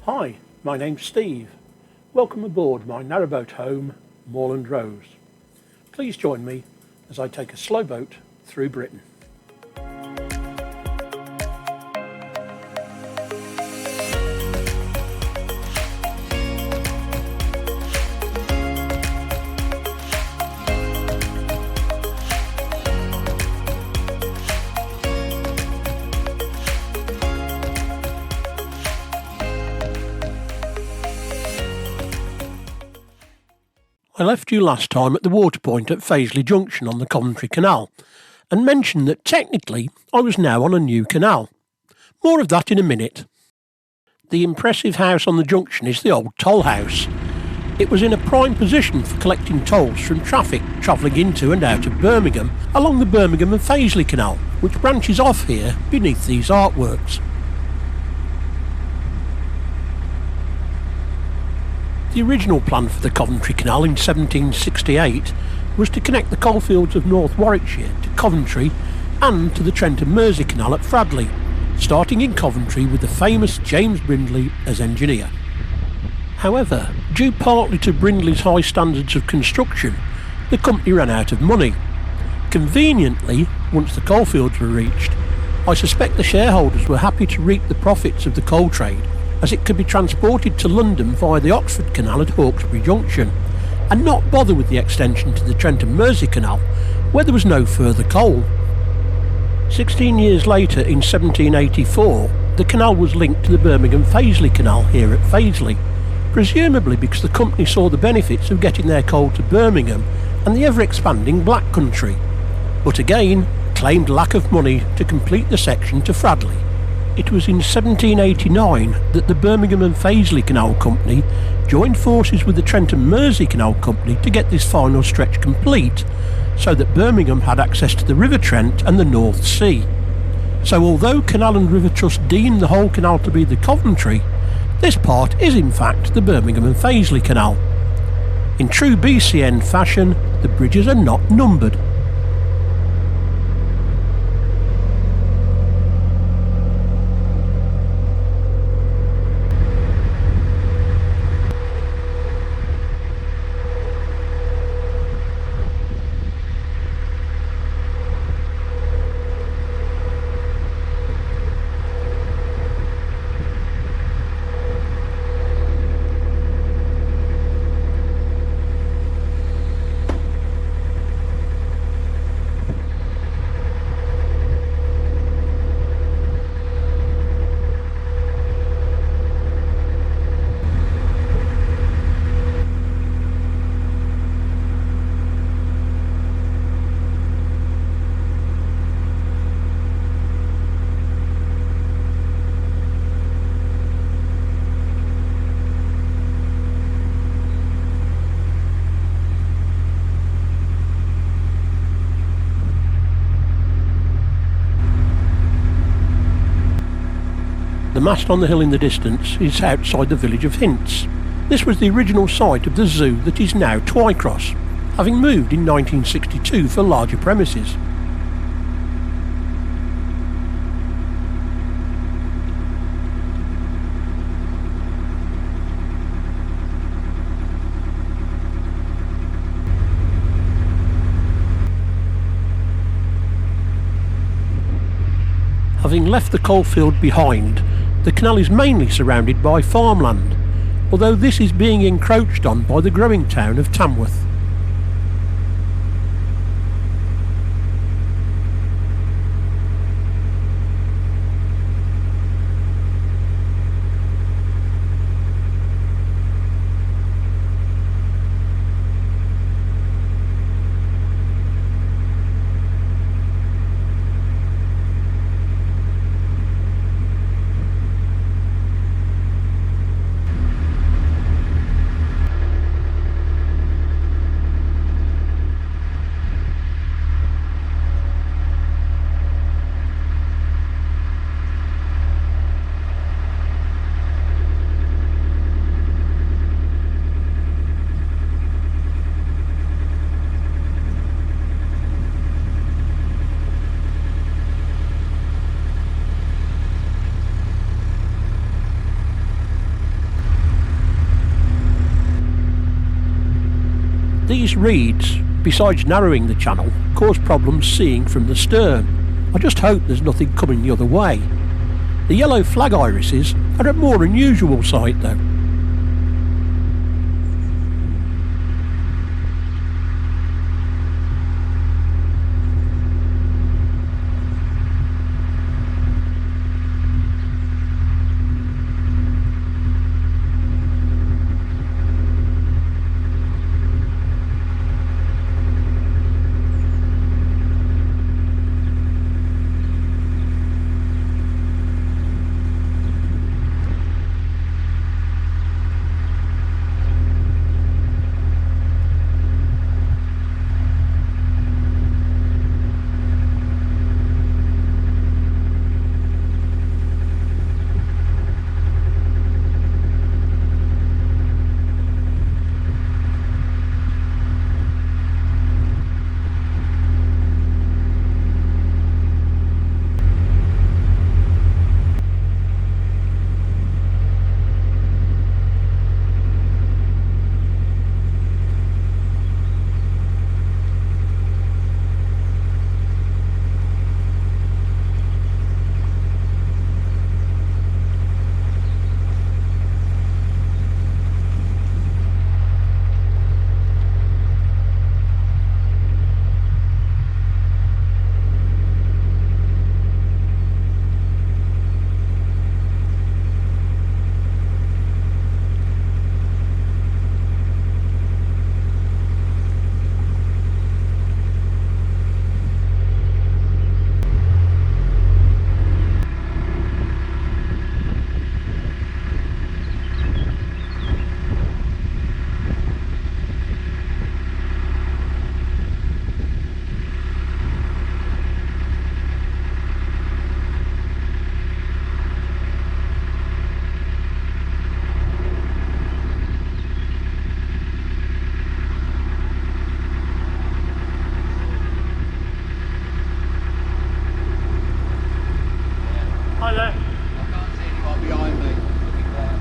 Hi, my name's Steve. Welcome aboard my narrowboat home, Moorland Rose. Please join me as I take a slow boat through Britain. I left you last time at the water point at Fazeley Junction on the Coventry Canal and mentioned that technically I was now on a new canal. More of that in a minute. The impressive house on the junction is the old toll house. It was in a prime position for collecting tolls from traffic travelling into and out of Birmingham along the Birmingham and Fazeley Canal, which branches off here beneath these artworks. The original plan for the Coventry Canal in 1768 was to connect the coalfields of North Warwickshire to Coventry and to the Trent and Mersey Canal at Fradley, starting in Coventry with the famous James Brindley as engineer. However, due partly to Brindley's high standards of construction, the company ran out of money. Conveniently, once the coalfields were reached, I suspect the shareholders were happy to reap the profits of the coal trade, as it could be transported to London via the Oxford Canal at Hawkesbury Junction, and not bother with the extension to the Trent and Mersey Canal, where there was no further coal. 16 years later, in 1784, the canal was linked to the Birmingham-Fazeley Canal here at Fazeley, presumably because the company saw the benefits of getting their coal to Birmingham and the ever-expanding Black Country, but again claimed lack of money to complete the section to Fradley. It was in 1789 that the Birmingham and Fazeley Canal Company joined forces with the Trent and Mersey Canal Company to get this final stretch complete, so that Birmingham had access to the River Trent and the North Sea. So although Canal and River Trust deemed the whole canal to be the Coventry, this part is in fact the Birmingham and Fazeley Canal. In true BCN fashion, the bridges are not numbered. The mast on the hill in the distance is outside the village of Hints. This was the original site of the zoo that is now Twycross, having moved in 1962 for larger premises. Having left the coalfield behind, the canal is mainly surrounded by farmland, although this is being encroached on by the growing town of Tamworth. These reeds, besides narrowing the channel, cause problems seeing from the stern. I just hope there's nothing coming the other way. The yellow flag irises are a more unusual sight though. Hi there. I can't see anyone behind me. Looking there.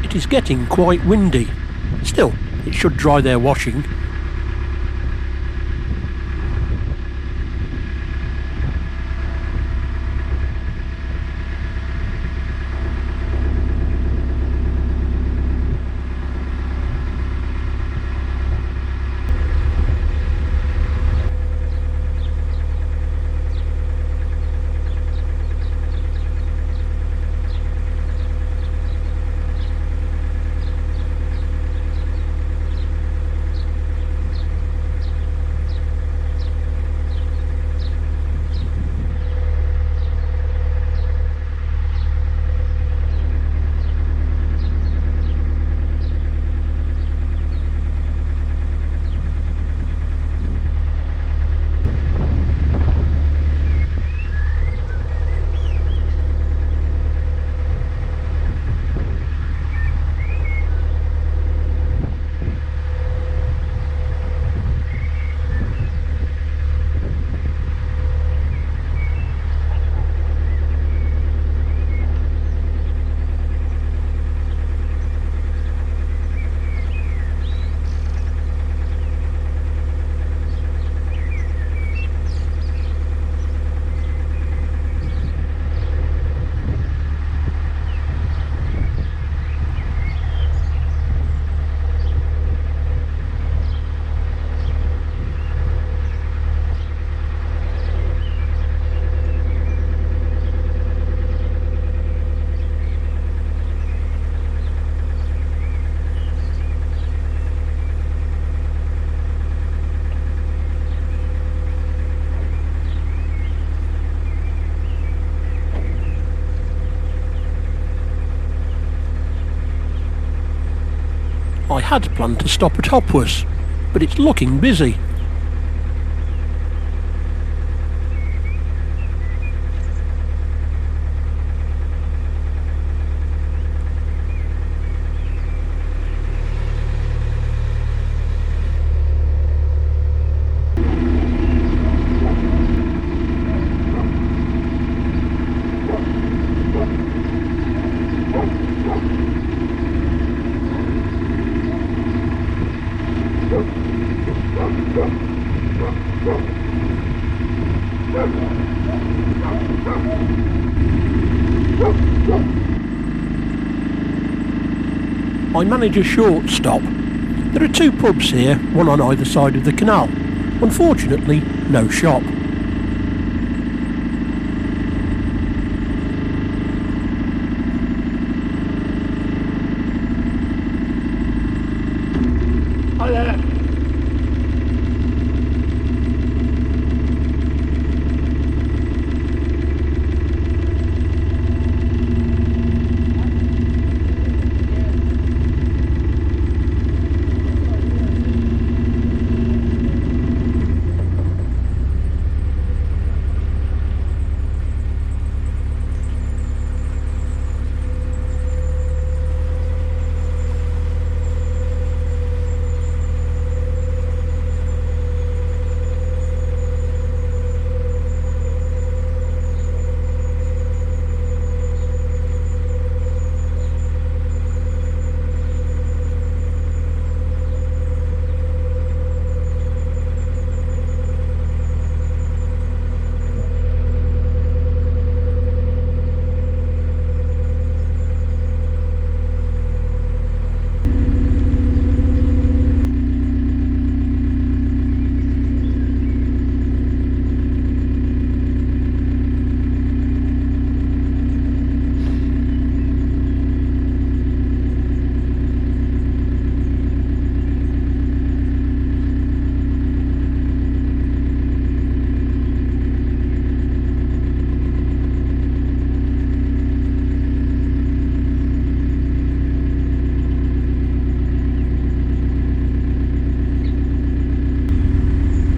It is getting quite windy. Still, it should dry their washing. I had planned to stop at Hopworth, but it's looking busy. I manage a short stop. There are 2 pubs here, one on either side of the canal. Unfortunately, no shop. Hi there.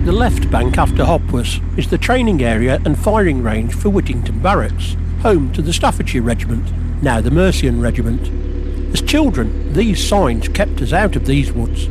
The left bank after Hopworth is the training area and firing range for Whittington Barracks, home to the Staffordshire Regiment, now the Mercian Regiment. As children, these signs kept us out of these woods.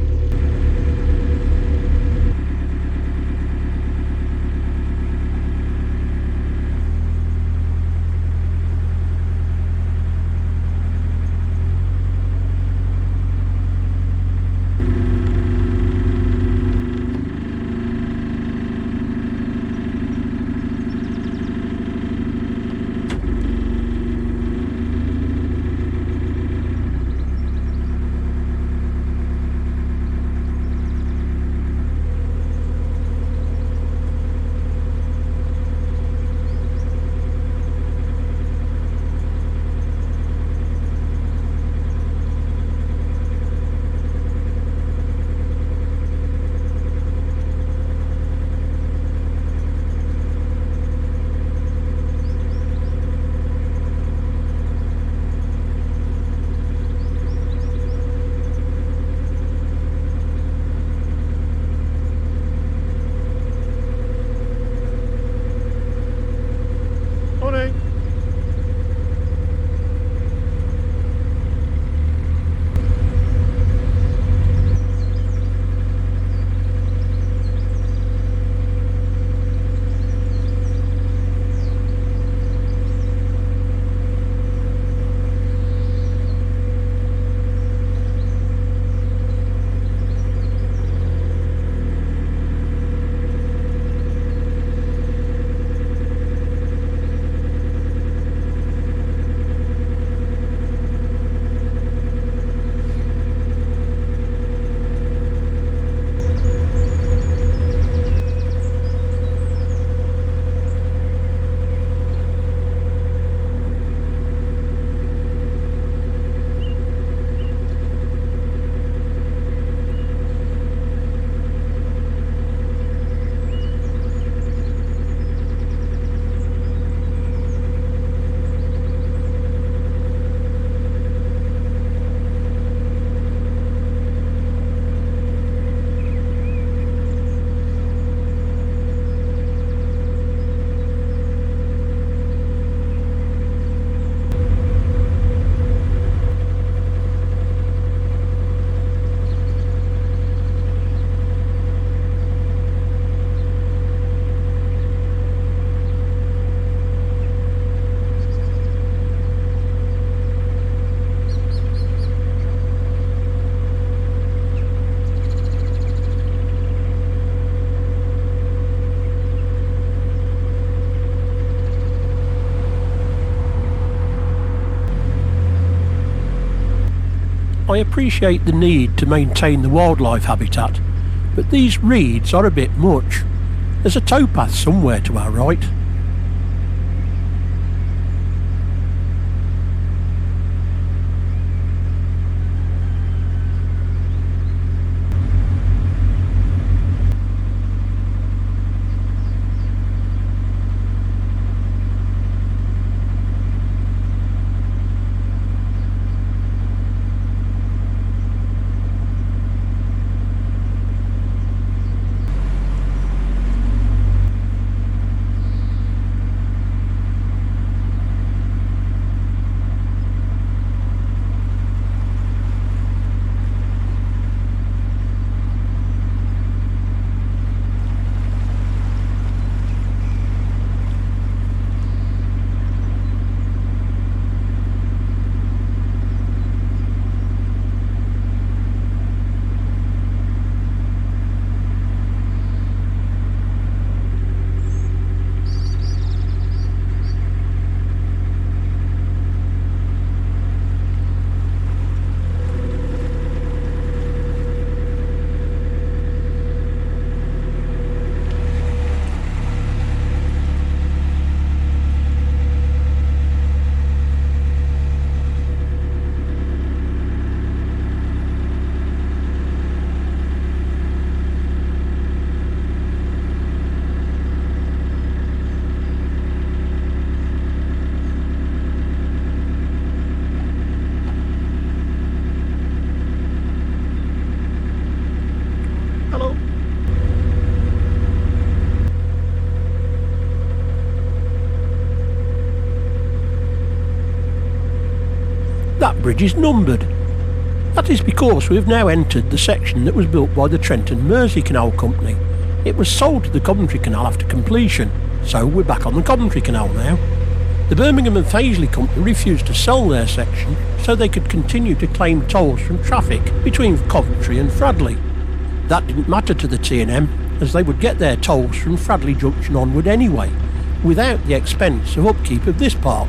appreciate the need to maintain the wildlife habitat, but these reeds are a bit much. There's a towpath somewhere to our right. Hello. That bridge is numbered. That is because we have now entered the section that was built by the Trent and Mersey Canal Company. It was sold to the Coventry Canal after completion, so we're back on the Coventry Canal now. The Birmingham and Paisley Company refused to sell their section so they could continue to claim tolls from traffic between Coventry and Fradley. That didn't matter to the T&M, as they would get their tolls from Fradley Junction onward anyway, without the expense of upkeep of this part.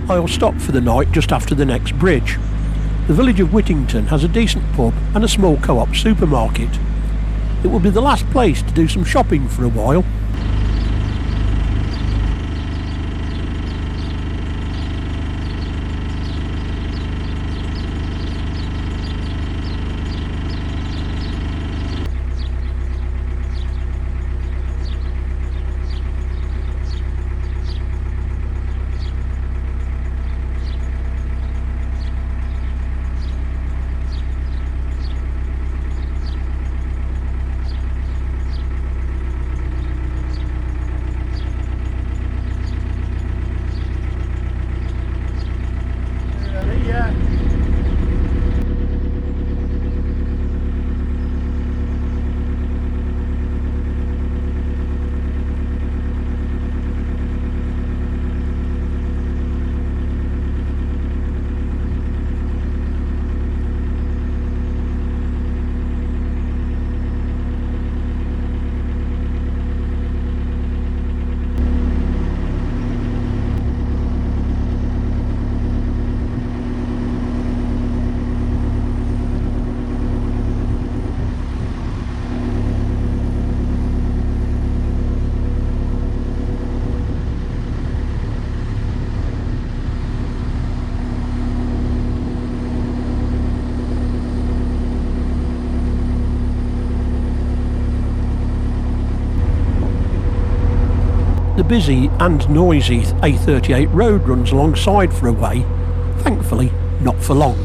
I'll stop for the night just after the next bridge. The village of Whittington has a decent pub and a small co-op supermarket. It will be the last place to do some shopping for a while. The busy and noisy A38 road runs alongside for a way, thankfully not for long.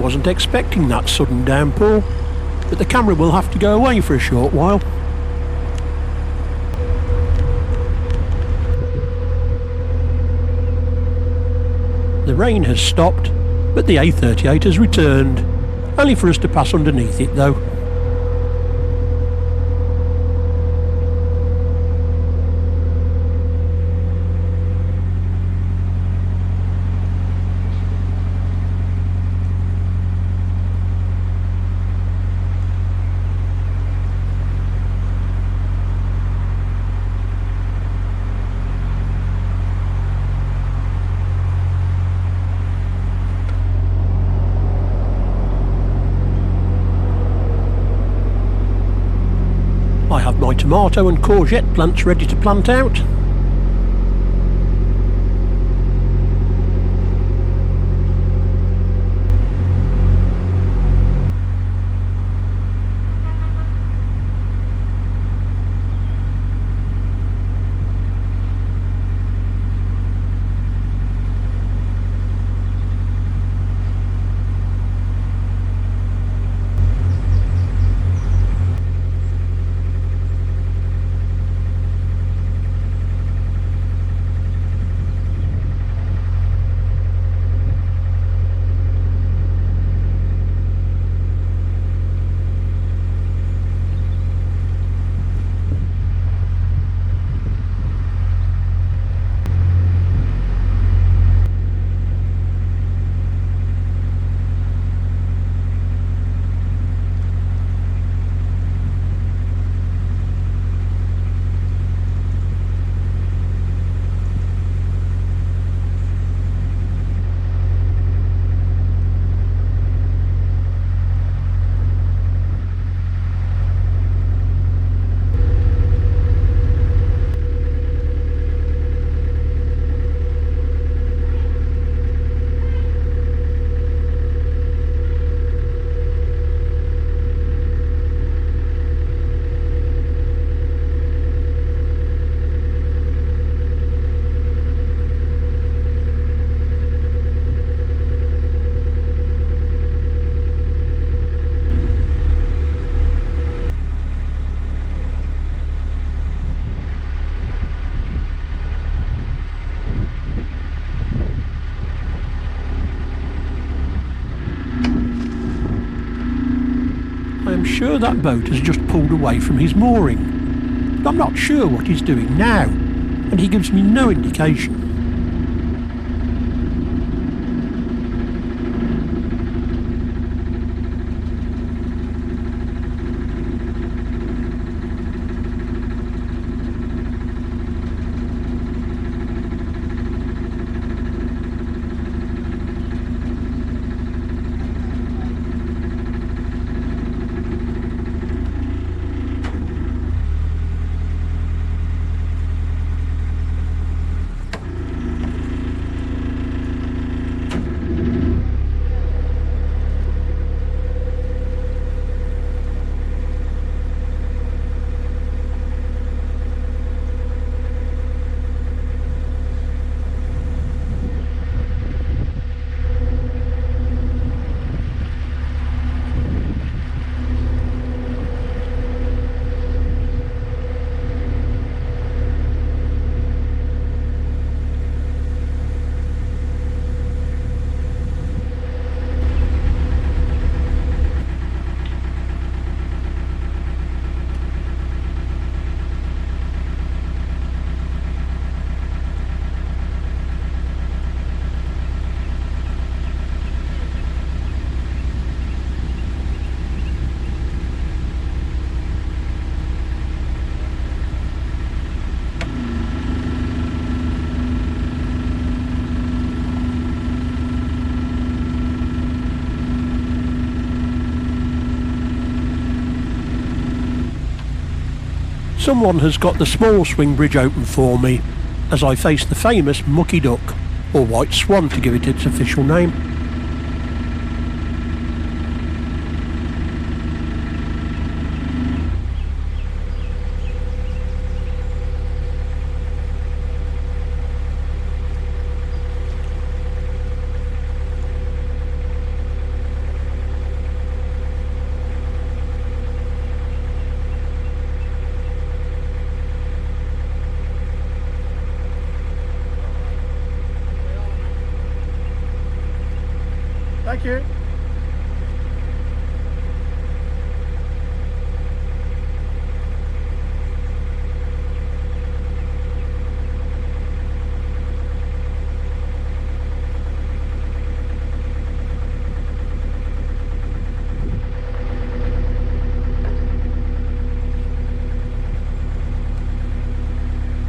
wasn't expecting that sudden downpour, but the camera will have to go away for a short while. The rain has stopped, but the A38 has returned, only for us to pass underneath it though. I have my tomato and courgette plants ready to plant out. I am sure that boat has just pulled away from his mooring, but I'm not sure what he's doing now, and he gives me no indication. Someone has got the small swing bridge open for me as I face the famous Mucky Duck, or White Swan to give it its official name. Thank you.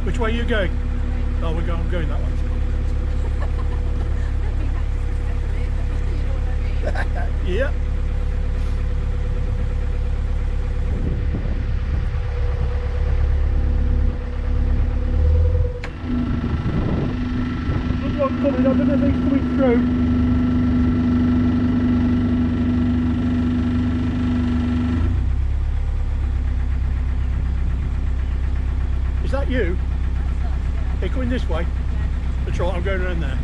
Which way are you going? Oh, I'm going that way. Yeah. Good one coming, I don't know if he's coming through. Is that you? Are you coming this way? That's right, I'm going around there.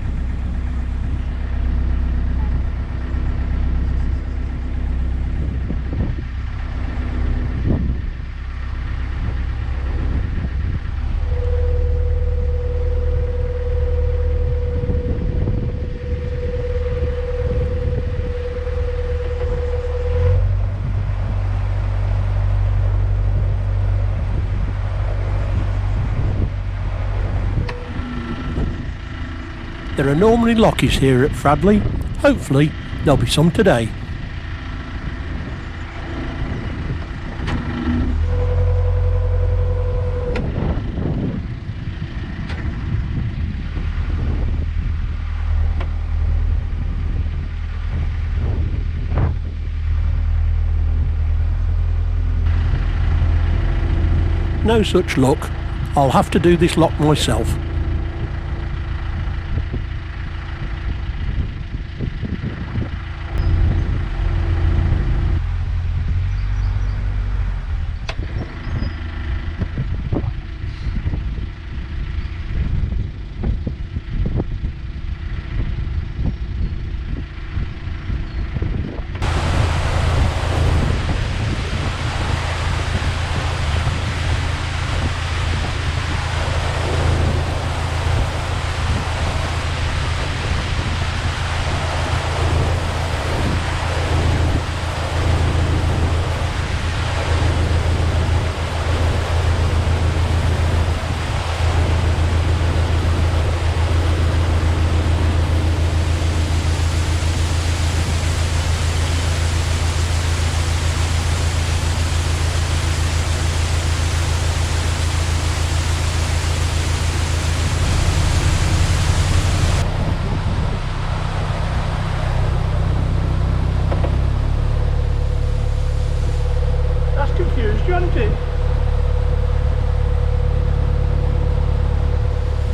There are normally lockies here at Fradley. Hopefully there'll be some today. No such luck. I'll have to do this lock myself.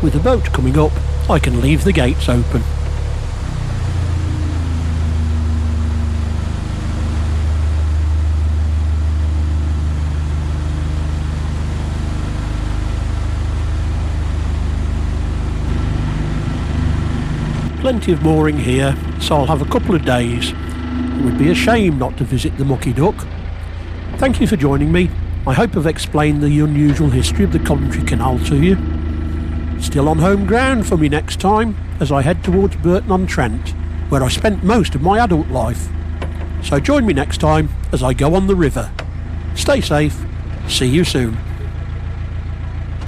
With the boat coming up, I can leave the gates open. Plenty of mooring here, so I'll have a couple of days. It would be a shame not to visit the Mucky Duck. Thank you for joining me. I hope I've explained the unusual history of the Coventry Canal to you. Still on home ground for me next time as I head towards Burton-on-Trent, where I spent most of my adult life. So join me next time as I go on the river. Stay safe. See you soon.